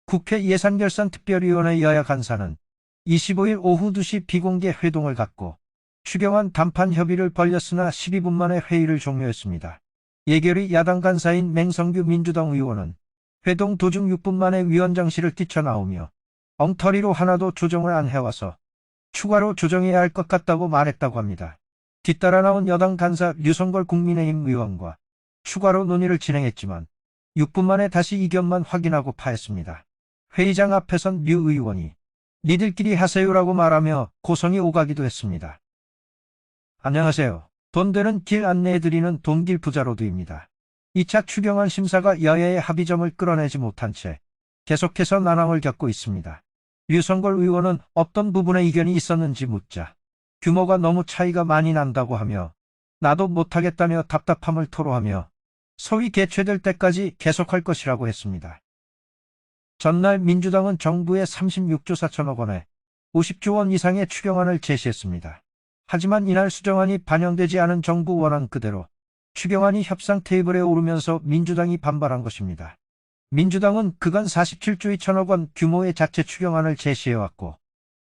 국회 예산결산특별위원회 여야 간사는 25일 오후 2시 비공개 회동을 갖고 추경안 단판 협의를 벌였으나 12분 만에 회의를 종료했습니다. 예결위 야당 간사인 맹성규 민주당 의원은 회동 도중 6분 만에 위원장실을 뛰쳐나오며 엉터리로 하나도 조정을 안 해와서 추가로 조정해야 할 것 같다고 말했다고 합니다. 뒤따라 나온 여당 간사 류성걸 국민의힘 의원과 추가로 논의를 진행했지만 6분 만에 다시 의견만 확인하고 파했습니다. 회의장 앞에선 류 의원이 니들끼리 하세요라고 말하며 고성이 오가기도 했습니다. 안녕하세요. 돈 되는 길 안내해드리는 돈길 부자로드입니다. 2차 추경안 심사가 여야의 합의점을 끌어내지 못한 채 계속해서 난항을 겪고 있습니다. 류성걸 의원은 어떤 부분에 이견이 있었는지 묻자 규모가 너무 차이가 많이 난다고 하며 나도 못하겠다며 답답함을 토로하며 소위 개최될 때까지 계속할 것이라고 했습니다. 전날 민주당은 정부에 36조 4천억 원에 50조 원 이상의 추경안을 제시했습니다. 하지만 이날 수정안이 반영되지 않은 정부 원안 그대로 추경안이 협상 테이블에 오르면서 민주당이 반발한 것입니다. 민주당은 그간 47조 2천억 원 규모의 자체 추경안을 제시해왔고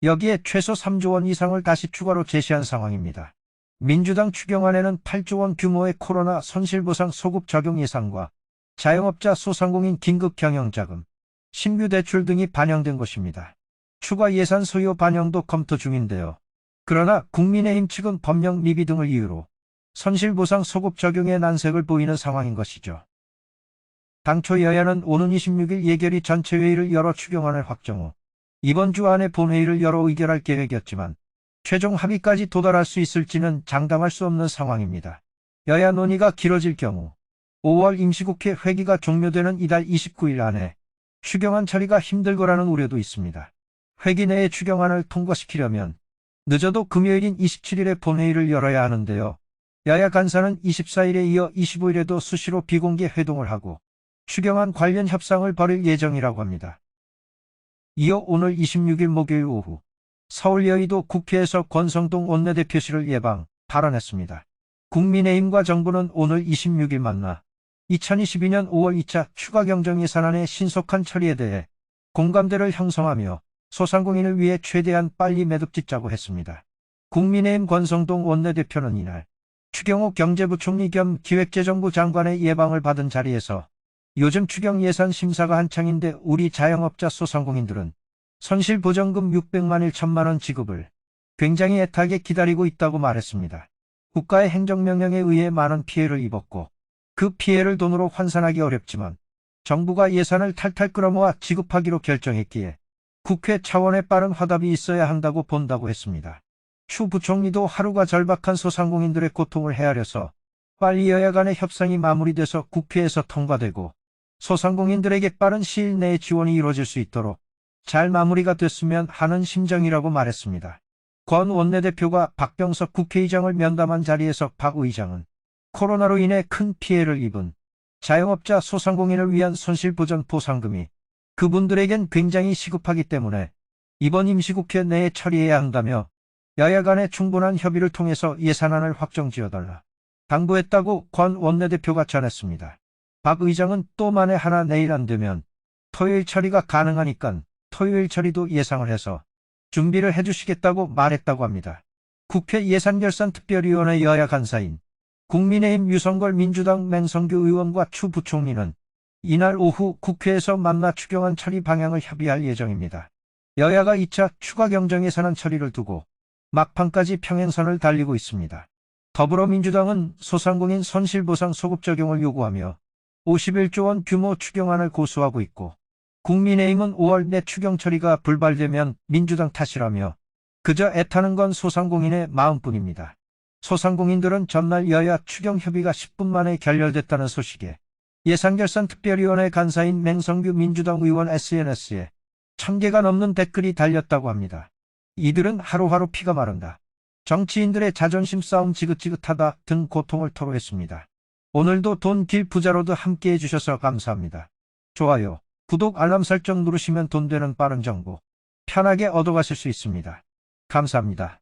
여기에 최소 3조 원 이상을 다시 추가로 제시한 상황입니다. 민주당 추경안에는 8조 원 규모의 코로나 손실보상 소급 적용 예산과 자영업자 소상공인 긴급 경영자금, 신규 대출 등이 반영된 것입니다. 추가 예산 소요 반영도 검토 중인데요. 그러나 국민의힘 측은 법령 미비 등을 이유로 손실보상 소급 적용에 난색을 보이는 상황인 것이죠. 당초 여야는 오는 26일 예결위 전체회의를 열어 추경안을 확정 후 이번 주 안에 본회의를 열어 의결할 계획이었지만 최종 합의까지 도달할 수 있을지는 장담할 수 없는 상황입니다. 여야 논의가 길어질 경우 5월 임시국회 회기가 종료되는 이달 29일 안에 추경안 처리가 힘들 거라는 우려도 있습니다. 회기 내에 추경안을 통과시키려면 늦어도 금요일인 27일에 본회의를 열어야 하는데요. 여야 간사는 24일에 이어 25일에도 수시로 비공개 회동을 하고 추경안 관련 협상을 벌일 예정이라고 합니다. 이어 오늘 26일 목요일 오후 서울 여의도 국회에서 권성동 원내대표실을 예방 발언했습니다. 국민의힘과 정부는 오늘 26일 만나 2022년 5월 2차 추가경정예산안의 신속한 처리에 대해 공감대를 형성하며 소상공인을 위해 최대한 빨리 매듭 짓자고 했습니다. 국민의힘 권성동 원내대표는 이날 추경호 경제부총리 겸 기획재정부 장관의 예방을 받은 자리에서 요즘 추경 예산 심사가 한창인데 우리 자영업자 소상공인들은 손실보전금 600만 1천만 원 지급을 굉장히 애타게 기다리고 있다고 말했습니다. 국가의 행정명령에 의해 많은 피해를 입었고 그 피해를 돈으로 환산하기 어렵지만 정부가 예산을 탈탈 끌어모아 지급하기로 결정했기에 국회 차원의 빠른 화답이 있어야 한다고 본다고 했습니다. 추 부총리도 하루가 절박한 소상공인들의 고통을 헤아려서 빨리 여야 간의 협상이 마무리돼서 국회에서 통과되고 소상공인들에게 빠른 시일 내에 지원이 이루어질 수 있도록 잘 마무리가 됐으면 하는 심정이라고 말했습니다. 권 원내대표가 박병석 국회의장을 면담한 자리에서 박 의장은 코로나로 인해 큰 피해를 입은 자영업자 소상공인을 위한 손실보전 보상금이 그분들에겐 굉장히 시급하기 때문에 이번 임시국회 내에 처리해야 한다며 여야 간의 충분한 협의를 통해서 예산안을 확정지어달라 당부했다고 권 원내대표가 전했습니다. 박 의장은 또 만에 하나 내일 안 되면 토요일 처리가 가능하니까 토요일 처리도 예상을 해서 준비를 해주시겠다고 말했다고 합니다. 국회 예산결산특별위원회 여야 간사인 국민의힘 유성걸 민주당 맹성규 의원과 추 부총리는 이날 오후 국회에서 만나 추경안 처리 방향을 협의할 예정입니다. 여야가 2차 추가 경정예산안 처리를 두고 막판까지 평행선을 달리고 있습니다. 더불어민주당은 소상공인 손실보상 소급 적용을 요구하며 51조 원 규모 추경안을 고수하고 있고 국민의힘은 5월 내 추경 처리가 불발되면 민주당 탓이라며 그저 애타는 건 소상공인의 마음뿐입니다. 소상공인들은 전날 여야 추경 협의가 10분 만에 결렬됐다는 소식에 예산결산특별위원회 간사인 맹성규 민주당 의원 SNS에 1000개가 넘는 댓글이 달렸다고 합니다. 이들은 하루하루 피가 마른다. 정치인들의 자존심 싸움 지긋지긋하다 등 고통을 토로했습니다. 오늘도 돈길 부자로드 함께해 주셔서 감사합니다. 좋아요, 구독, 알람 설정 누르시면 돈 되는 빠른 정보 편하게 얻어가실 수 있습니다. 감사합니다.